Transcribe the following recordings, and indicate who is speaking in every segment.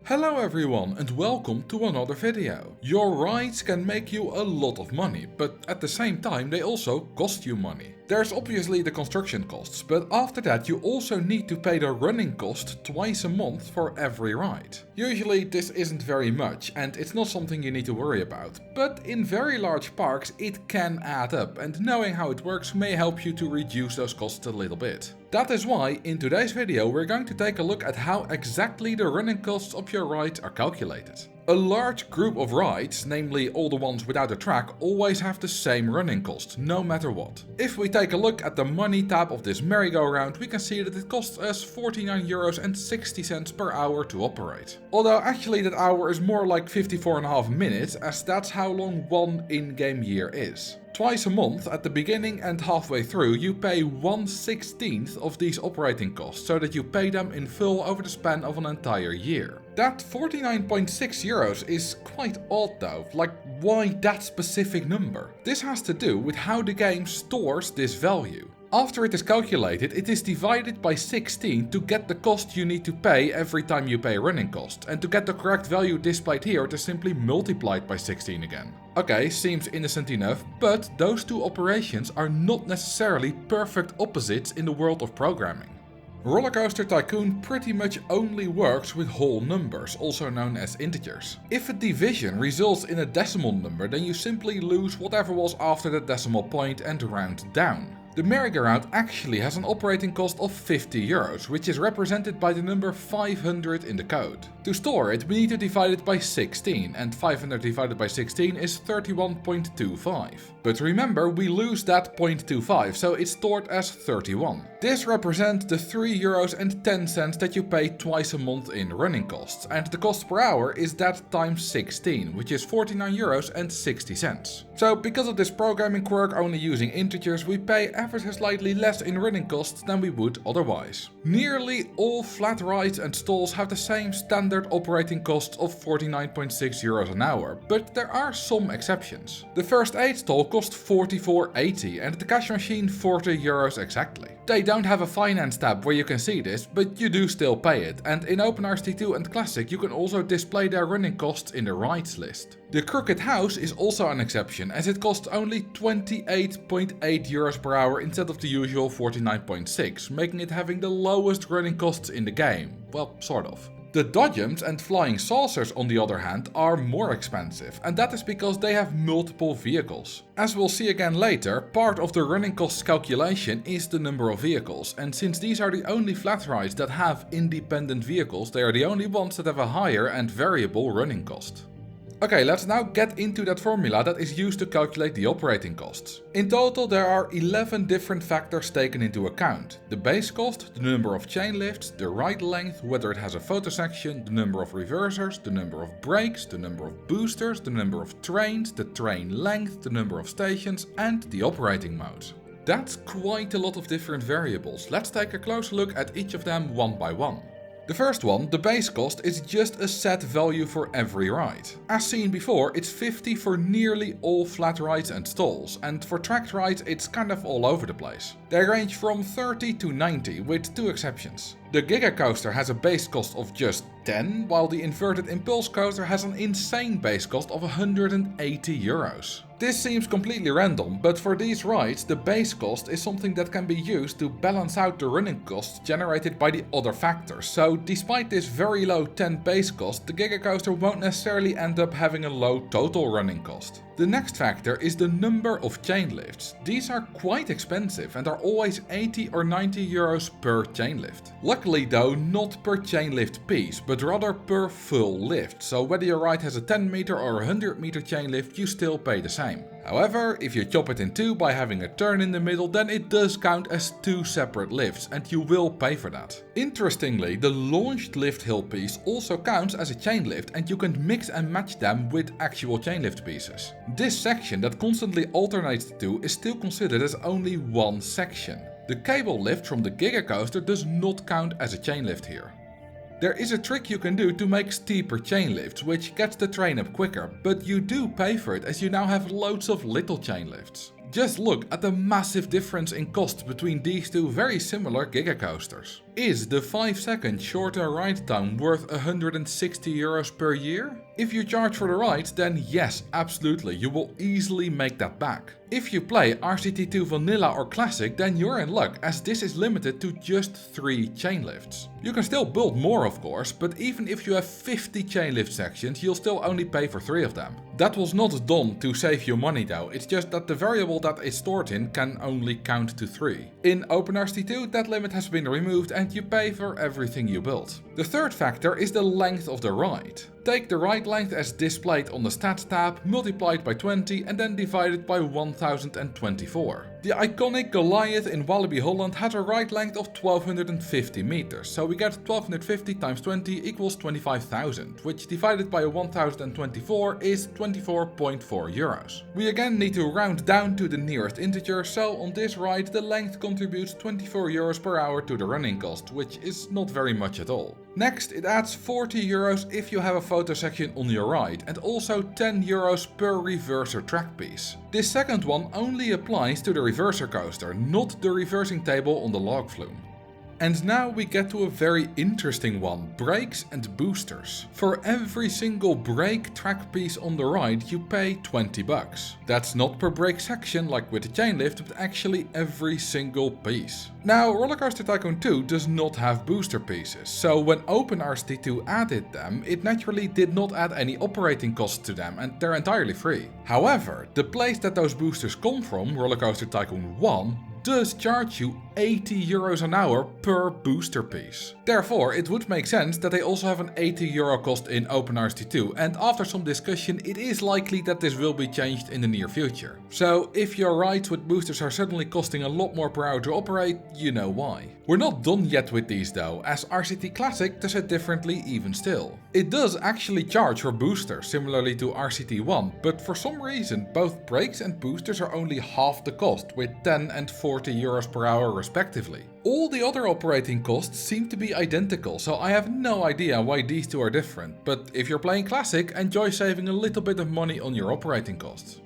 Speaker 1: Hello everyone and welcome to another video. Your rides can make you a lot of money, but at the same time they also cost you money. There's obviously the construction costs, but after that you also need to pay the running cost twice a month for every ride. Usually this isn't very much and it's not something you need to worry about, but in very large parks it can add up, and knowing how it works may help you to reduce those costs a little bit. That is why in today's video we're going to take a look at how exactly the running costs of your ride are calculated. A large group of rides, namely all the ones without a track, always have the same running cost, no matter what. If we take a look at the money tab of this merry-go-round, we can see that it costs us €49.60 per hour to operate. Although actually that hour is more like 54.5 minutes, as that's how long one in-game year is. Twice a month, at the beginning and halfway through, you pay 1/16 of these operating costs, so that you pay them in full over the span of an entire year. That €49.6 is quite odd though, like why that specific number? This has to do with how the game stores this value. After it is calculated, it is divided by 16 to get the cost you need to pay every time you pay running cost, and to get the correct value displayed here it is simply multiplied by 16 again. Okay, seems innocent enough, but those two operations are not necessarily perfect opposites in the world of programming. Rollercoaster Tycoon pretty much only works with whole numbers, also known as integers. If a division results in a decimal number, then you simply lose whatever was after the decimal point and round down. The merry-go-round actually has an operating cost of €50, which is represented by the number 500 in the code. To store it, we need to divide it by 16, and 500 divided by 16 is 31.25. But remember, we lose that 0.25, so it's stored as 31. This represents the €3.10 that you pay twice a month in running costs, and the cost per hour is that times 16, which is €49.60. So because of this programming quirk only using integers, we pay ever so slightly less in running costs than we would otherwise. Nearly all flat rides and stalls have the same standard operating costs of €49.6 an hour, but there are some exceptions. The first aid stall costs €44.80 and the cash machine €40 exactly. They don't have a finance tab where you can see this, but you do still pay it, and in OpenRCT2 and Classic you can also display their running costs in the rides list. The Crooked House is also an exception, as it costs only €28.8 per hour instead of the usual 49.6, making it having the lowest running costs in the game. Well, sort of. The Dodgems and Flying Saucers, on the other hand, are more expensive, and that is because they have multiple vehicles. As we'll see again later, part of the running costs calculation is the number of vehicles, and since these are the only flat rides that have independent vehicles, they are the only ones that have a higher and variable running cost. Okay, let's now get into that formula that is used to calculate the operating costs. In total there are 11 different factors taken into account. The base cost, the number of chain lifts, the ride length, whether it has a photo section, the number of reversers, the number of brakes, the number of boosters, the number of trains, the train length, the number of stations, and the operating mode. That's quite a lot of different variables. Let's take a closer look at each of them one by one. The first one, the base cost, is just a set value for every ride. As seen before, it's 50 for nearly all flat rides and stalls, and for tracked rides it's kind of all over the place. They range from 30 to 90, with two exceptions. The Giga Coaster has a base cost of just 10, while the Inverted Impulse Coaster has an insane base cost of €180. This seems completely random, but for these rides the base cost is something that can be used to balance out the running costs generated by the other factors, so despite this very low 10 base cost, the Giga Coaster won't necessarily end up having a low total running cost. The next factor is the number of chain lifts. These are quite expensive and are always €80 or €90 per chain lift. Luckily though, not per chain lift piece, but rather per full lift, so whether your ride has a 10 meter or 100 meter chain lift, you still pay the same. However, if you chop it in two by having a turn in the middle, then it does count as two separate lifts, and you will pay for that. Interestingly, the launched lift hill piece also counts as a chain lift, and you can mix and match them with actual chain lift pieces. This section that constantly alternates the two is still considered as only one section. The cable lift from the Giga Coaster does not count as a chain lift here. There is a trick you can do to make steeper chain lifts, which gets the train up quicker, but you do pay for it as you now have loads of little chain lifts. Just look at the massive difference in cost between these two very similar gigacoasters. Is the 5-second shorter ride time worth €160 per year? If you charge for the ride, then yes, absolutely, you will easily make that back. If you play RCT2 Vanilla or Classic, then you're in luck, as this is limited to just 3 chain lifts. You can still build more of course, but even if you have 50 chain lift sections, you'll still only pay for 3 of them. That was not done to save you money though, it's just that the variable that it's stored in can only count to 3. In OpenRCT2 that limit has been removed and you pay for everything you build. The third factor is the length of the ride. Take the ride length as displayed on the stats tab, multiplied by 20 and then divided by 1024. The iconic Goliath in Walibi Holland had a ride length of 1250 meters, so we get 1250 times 20 equals 25,000, which divided by 1024 is 24.4 euros. We again need to round down to the nearest integer, so on this ride the length contributes 24 euros per hour to the running cost, which is not very much at all. Next, it adds 40 euros if you have a photo section on your ride, and also 10 euros per reverser track piece. This second one only applies to the reverser coaster, not the reversing table on the log flume. And now we get to a very interesting one, brakes and boosters. For every single brake track piece on the ride you pay 20 bucks. That's not per brake section like with the chain lift, but actually every single piece. Now Rollercoaster Tycoon 2 does not have booster pieces, so when OpenRCT2 added them, it naturally did not add any operating costs to them and they're entirely free. However, the place that those boosters come from, Rollercoaster Tycoon 1, does charge you 80 euros an hour per booster piece. Therefore, it would make sense that they also have an 80 euro cost in OpenRCT2, and after some discussion it is likely that this will be changed in the near future. So if your rides with boosters are suddenly costing a lot more per hour to operate, you know why. We're not done yet with these though, as RCT Classic does it differently even still. It does actually charge for boosters, similarly to RCT1, but for some reason both brakes and boosters are only half the cost, with 10 and 40 euros per hour respectively. All the other operating costs seem to be identical, so I have no idea why these two are different, but if you're playing Classic, enjoy saving a little bit of money on your operating costs.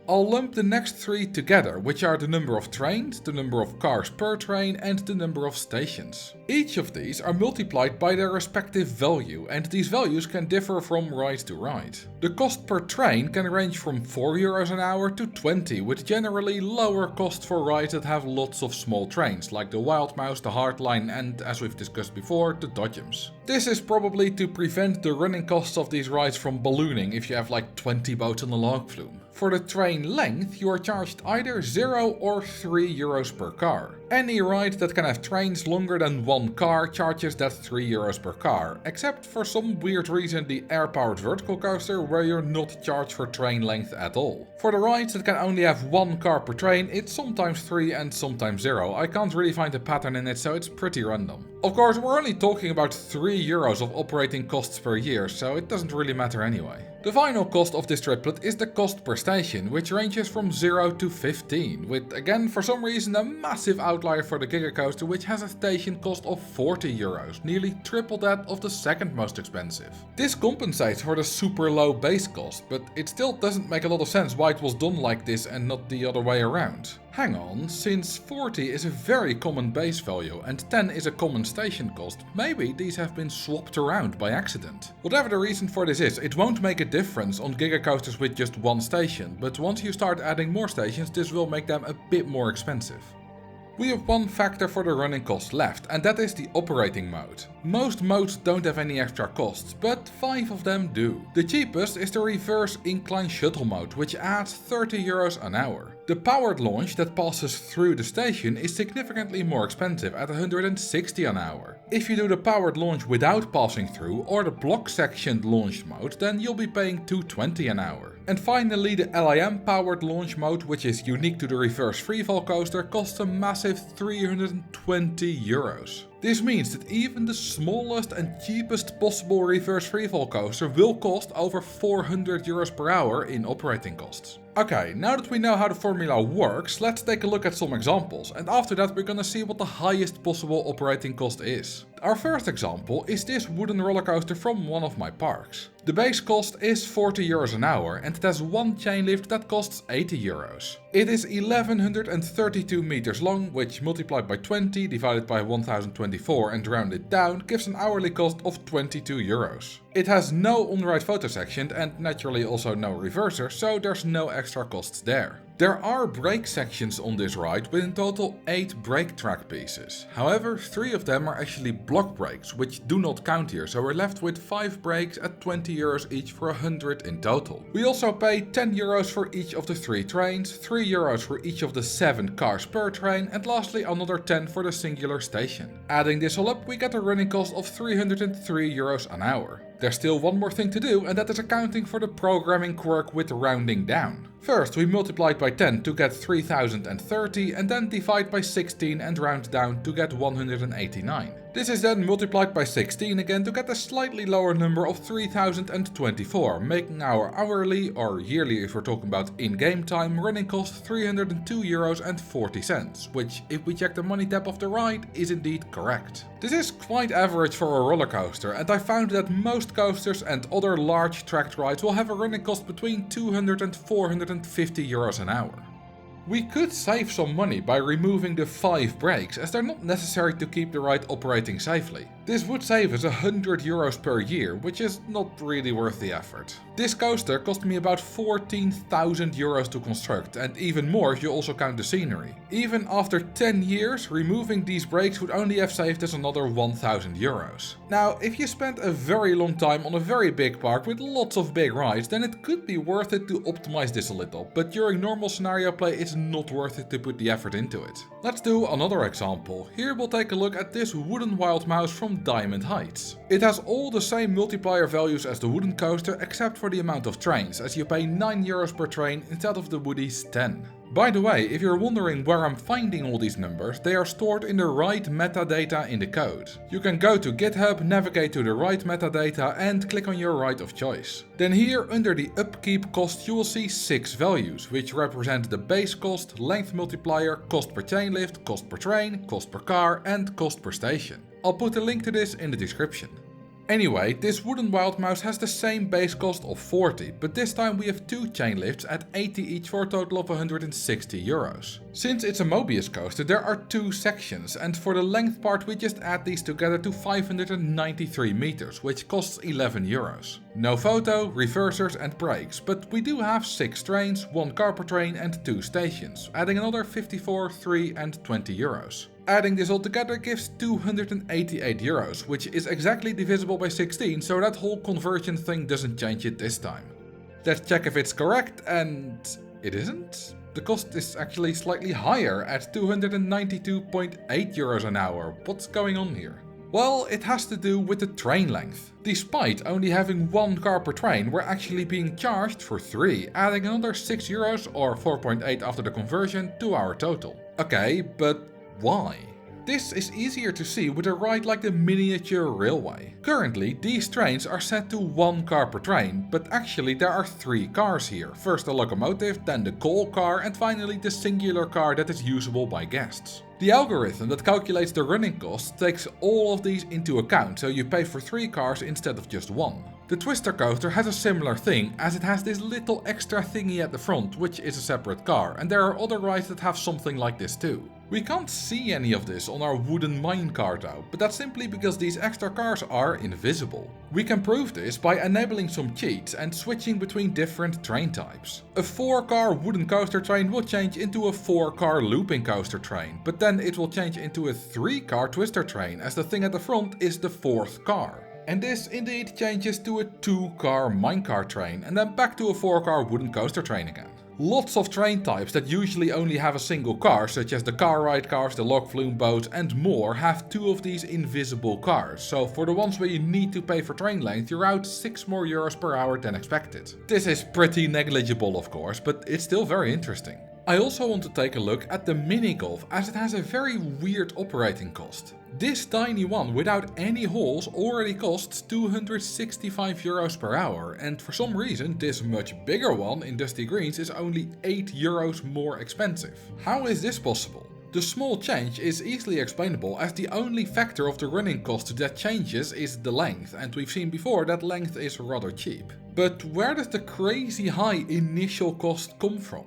Speaker 1: I'll lump the next 3 together, which are the number of trains, the number of cars per train and the number of stations. Each of these are multiplied by their respective value, and these values can differ from ride to ride. The cost per train can range from 4 euros an hour to 20, with generally lower cost for rides that have lots of small trains, like the Wild Mouse, the Hardline and, as we've discussed before, the Dodgems. This is probably to prevent the running costs of these rides from ballooning if you have like 20 boats on the log flume. For the train length, you are charged either 0 or 3 euros per car. Any ride that can have trains longer than 1 car charges that 3 euros per car, except for some weird reason the air-powered vertical coaster where you're not charged for train length at all. For the rides that can only have 1 car per train, it's sometimes 3 and sometimes 0. I can't really find a pattern in it, so it's pretty random. Of course, we're only talking about 3 euros of operating costs per year, so it doesn't really matter anyway. The final cost of this triplet is the cost per station, which ranges from 0 to 15, with again for some reason a massive outlier for the Gigacoaster, which has a station cost of 40 euros, nearly triple that of the second most expensive. This compensates for the super low base cost, but it still doesn't make a lot of sense why it was done like this and not the other way around. Hang on, since 40 is a very common base value and 10 is a common station cost, maybe these have been swapped around by accident. Whatever the reason for this is, it won't make a difference on gigacoasters with just 1 station, but once you start adding more stations, this will make them a bit more expensive. We have one factor for the running cost left, and that is the operating mode. Most modes don't have any extra costs, but 5 of them do. The cheapest is the reverse incline shuttle mode, which adds 30 euros an hour. The powered launch that passes through the station is significantly more expensive at 160 an hour. If you do the powered launch without passing through or the block sectioned launch mode, then you'll be paying 220 an hour. And finally, the LIM powered launch mode, which is unique to the reverse freefall coaster, costs a massive 320 euros. This means that even the smallest and cheapest possible reverse freefall coaster will cost over 400 euros per hour in operating costs. Okay, now that we know how the formula works, let's take a look at some examples, and after that we're gonna see what the highest possible operating cost is. Our first example is this wooden roller coaster from one of my parks. The base cost is 40 euros an hour and it has one chain lift that costs 80 euros. It is 1132 meters long, which multiplied by 20 divided by 1024 and rounded down gives an hourly cost of 22 euros. It has no on-ride photo section and naturally also no reverser, so there's no extra costs there. There are brake sections on this ride with in total 8 brake track pieces. However, 3 of them are actually block brakes, which do not count here, so we're left with 5 brakes at 20 euros each for 100 in total. We also pay 10 euros for each of the 3 trains, 3 euros for each of the 7 cars per train, and lastly another 10 for the singular station. Adding this all up, we get a running cost of 303 euros an hour. There's still one more thing to do, and that is accounting for the programming quirk with rounding down. First, we multiply it by 10 to get 3030 and then divide by 16 and round down to get 189. This is then multiplied by 16 again to get a slightly lower number of 3024, making our hourly, or yearly if we're talking about in-game time, running cost 302 euros and 40 cents, which if we check the money tab of the ride is indeed correct. This is quite average for a roller coaster, and I found that most coasters and other large tracked rides will have a running cost between 200 and 450 euros an hour. We could save some money by removing the 5 brakes, as they're not necessary to keep the ride operating safely. This would save us 100 euros per year, which is not really worth the effort. This coaster cost me about 14,000 euros to construct, and even more if you also count the scenery. Even after 10 years, removing these brakes would only have saved us another 1,000 euros. Now, if you spend a very long time on a very big park with lots of big rides, then it could be worth it to optimize this a little, but during normal scenario play it's not worth it to put the effort into it. Let's do another example. Here we'll take a look at this wooden wild mouse from Diamond Heights. It has all the same multiplier values as the wooden coaster except for the amount of trains, as you pay 9 euros per train instead of the Woody's 10. By the way, if you're wondering where I'm finding all these numbers, they are stored in the right metadata in the code. You can go to GitHub, navigate to the right metadata and click on your ride of choice. Then here under the upkeep cost you will see 6 values, which represent the base cost, length multiplier, cost per chain lift, cost per train, cost per car and cost per station. I'll put a link to this in the description. Anyway, this wooden wild mouse has the same base cost of 40, but this time we have 2 chain lifts at 80 each for a total of 160 euros. Since it's a Mobius coaster, there are 2 sections, and for the length part we just add these together to 593 meters, which costs 11 euros. No photo, reversers and brakes, but we do have 6 trains, 1 car per train and 2 stations, adding another 54, 3 and 20 euros. Adding this all together gives 288 euros, which is exactly divisible by 16, so that whole conversion thing doesn't change it this time. Let's check if it's correct, and it isn't. The cost is actually slightly higher at 292.8 euros an hour. What's going on here? Well, it has to do with the train length. Despite only having 1 car per train, we're actually being charged for 3, adding another 6 euros or 4.8 after the conversion to our total. Okay, but why? This is easier to see with a ride like the miniature railway. Currently, these trains are set to 1 car per train, but actually there are 3 cars here. First the locomotive, then the coal car and finally the singular car that is usable by guests. The algorithm that calculates the running costs takes all of these into account, so you pay for 3 cars instead of just 1. The Twister coaster has a similar thing, as it has this little extra thingy at the front, which is a separate car, and there are other rides that have something like this too. We can't see any of this on our wooden minecart though, but that's simply because these extra cars are invisible. We can prove this by enabling some cheats and switching between different train types. A 4-car wooden coaster train will change into a 4-car looping coaster train, but then it will change into a 3-car twister train, as the thing at the front is the 4th car. And this indeed changes to a 2-car minecart train and then back to a 4-car wooden coaster train again. Lots of train types that usually only have a single car, such as the car ride cars, the log flume boats and more, have 2 of these invisible cars. So for the ones where you need to pay for train length, you're out 6 more euros per hour than expected. This is pretty negligible of course, but it's still very interesting. I also want to take a look at the mini golf, as it has a very weird operating cost. This tiny one without any holes already costs 265 euros per hour, and for some reason this much bigger one in Dusty Greens is only 8 euros more expensive. How is this possible? The small change is easily explainable as the only factor of the running cost that changes is the length, and we've seen before that length is rather cheap. But where does the crazy high initial cost come from?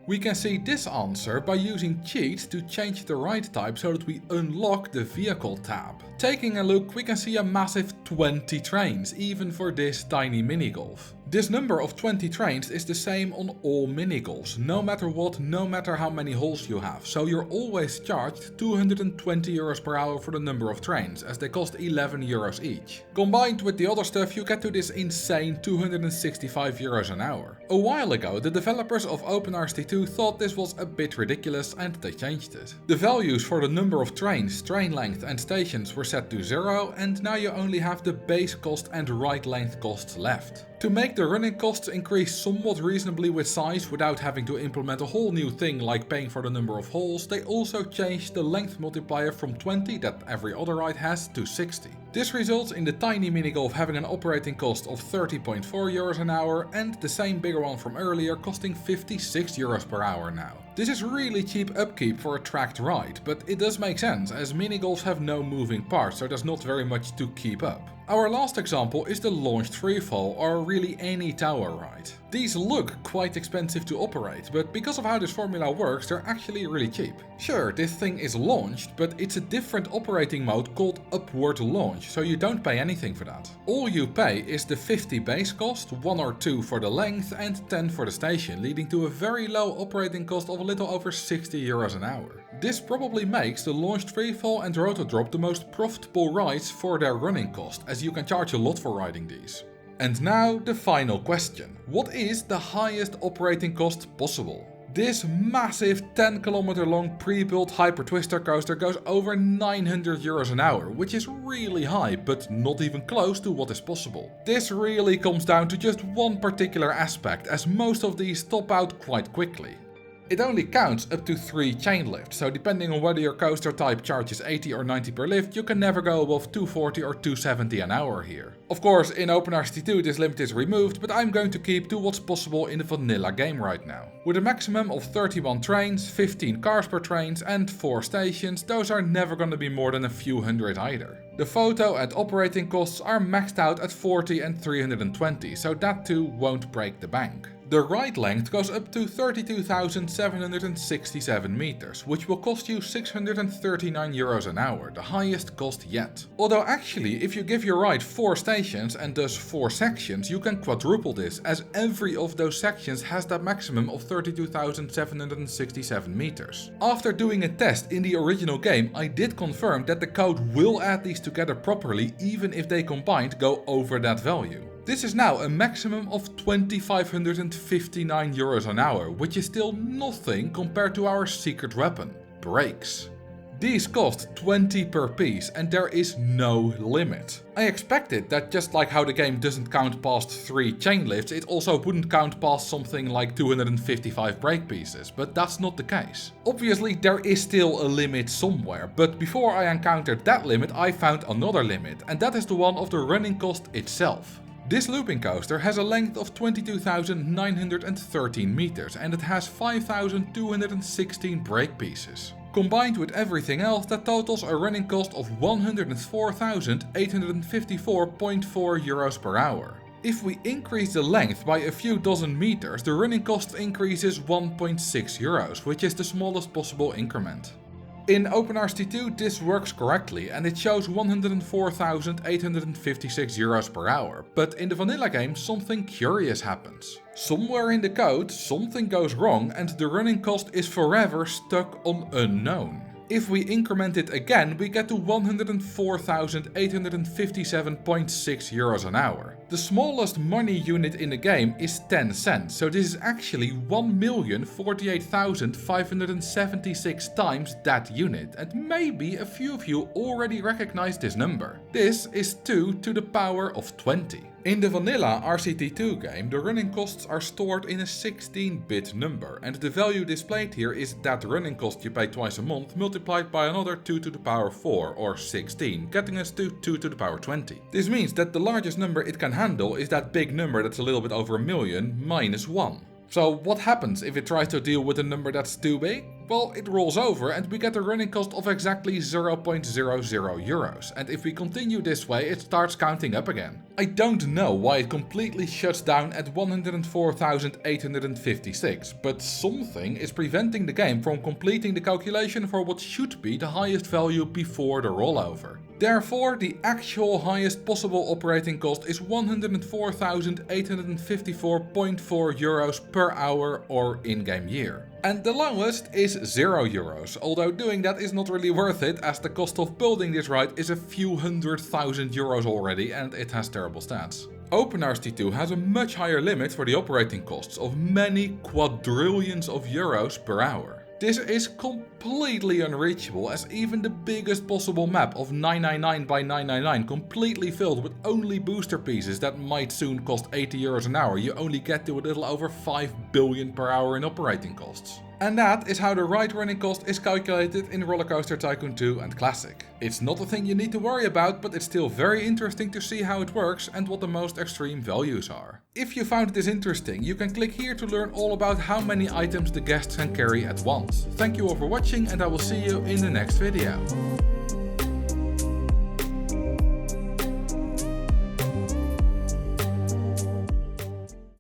Speaker 1: We can see this answer by using cheats to change the ride type so that we unlock the vehicle tab. Taking a look, we can see a massive 20 trains, even for this tiny minigolf. This number of 20 trains is the same on all minigolfs, no matter what, no matter how many holes you have, so you're always charged 220 euros per hour for the number of trains, as they cost 11 euros each. Combined with the other stuff, you get to this insane 265 euros an hour. A while ago, the developers of OpenRCT2 thought this was a bit ridiculous and they changed it. The values for the number of trains, train length and stations were set to 0, and now you only have the base cost and ride length costs left. To make the running costs increase somewhat reasonably with size without having to implement a whole new thing like paying for the number of holes, they also changed the length multiplier from 20 that every other ride has to 60. This results in the tiny minigolf having an operating cost of 30.4 euros an hour and the same bigger one from earlier costing 56 euros per hour now. This is really cheap upkeep for a tracked ride, but it does make sense as minigolfs have no moving parts, so there's not very much to keep up. Our last example is the launched freefall, or really any tower ride. These look quite expensive to operate, but because of how this formula works, they're actually really cheap. Sure, this thing is launched, but it's a different operating mode called upward launch, so you don't pay anything for that. All you pay is the 50 base cost, 1 or 2 for the length and 10 for the station, leading to a very low operating cost of a little over 60 euros an hour. This probably makes the launched freefall and rotodrop the most profitable rides for their running cost, as you can charge a lot for riding these. And now the final question. What is the highest operating cost possible? This massive 10 km long pre-built hyper twister coaster goes over 900 euros an hour, which is really high, but not even close to what is possible. This really comes down to just one particular aspect, as most of these top out quite quickly. It only counts up to 3 chain lifts, so depending on whether your coaster type charges 80 or 90 per lift, you can never go above 240 or 270 an hour here. Of course, in OpenRCT2 this limit is removed, but I'm going to keep to what's possible in the vanilla game right now. With a maximum of 31 trains, 15 cars per trains and 4 stations, those are never gonna be more than a few hundred either. The photo and operating costs are maxed out at 40 and 320, so that too won't break the bank. The ride length goes up to 32,767 meters, which will cost you 639 euros an hour, the highest cost yet. Although actually, if you give your ride 4 stations and thus 4 sections, you can quadruple this, as every of those sections has that maximum of 32,767 meters. After doing a test in the original game, I did confirm that the code will add these together properly even if they combined go over that value. This is now a maximum of 2,559 euros an hour, which is still nothing compared to our secret weapon, brakes. These cost 20 per piece and there is no limit. I expected that just like how the game doesn't count past 3 chain lifts, it also wouldn't count past something like 255 brake pieces, but that's not the case. Obviously there is still a limit somewhere, but before I encountered that limit I found another limit, and that is the one of the running cost itself. This looping coaster has a length of 22,913 meters and it has 5,216 brake pieces. Combined with everything else, that totals a running cost of 104,854.4 euros per hour. If we increase the length by a few dozen meters, the running cost increases 1.6 euros, which is the smallest possible increment. In OpenRCT2 this works correctly and it shows 104,856 euros per hour, but in the vanilla game something curious happens. Somewhere in the code something goes wrong and the running cost is forever stuck on unknown. If we increment it again, we get to 104,857.6 euros an hour. The smallest money unit in the game is 10 cents, so this is actually 1,048,576 times that unit, and maybe a few of you already recognize this number. This is 2 to the power of 20. In the vanilla RCT2 game, the running costs are stored in a 16-bit number, and the value displayed here is that running cost you pay twice a month multiplied by another 2 to the power 4, or 16, getting us to 2 to the power 20. This means that the largest number it can handle is that big number that's a little bit over a million minus 1. So what happens if it tries to deal with a number that's too big? Well, it rolls over and we get a running cost of exactly 0.00 euros, and if we continue this way it starts counting up again. I don't know why it completely shuts down at 104,856, but something is preventing the game from completing the calculation for what should be the highest value before the rollover. Therefore, the actual highest possible operating cost is 104,854.4 euros per hour or in-game year. And the lowest is 0 euros, although doing that is not really worth it as the cost of building this ride is a few 100,000 euros already and it has terrible stats. RCT2 has a much higher limit for the operating costs of many quadrillions of euros per hour. This is completely unreachable as even the biggest possible map of 999 by 999 completely filled with only booster pieces that might soon cost 80 euros an hour, you only get to a little over 5 billion per hour in operating costs. And that is how the ride running cost is calculated in Roller Coaster Tycoon 2 and Classic. It's not a thing you need to worry about, but it's still very interesting to see how it works and what the most extreme values are. If you found this interesting, you can click here to learn all about how many items the guests can carry at once. Thank you all for watching and I will see you in the next video.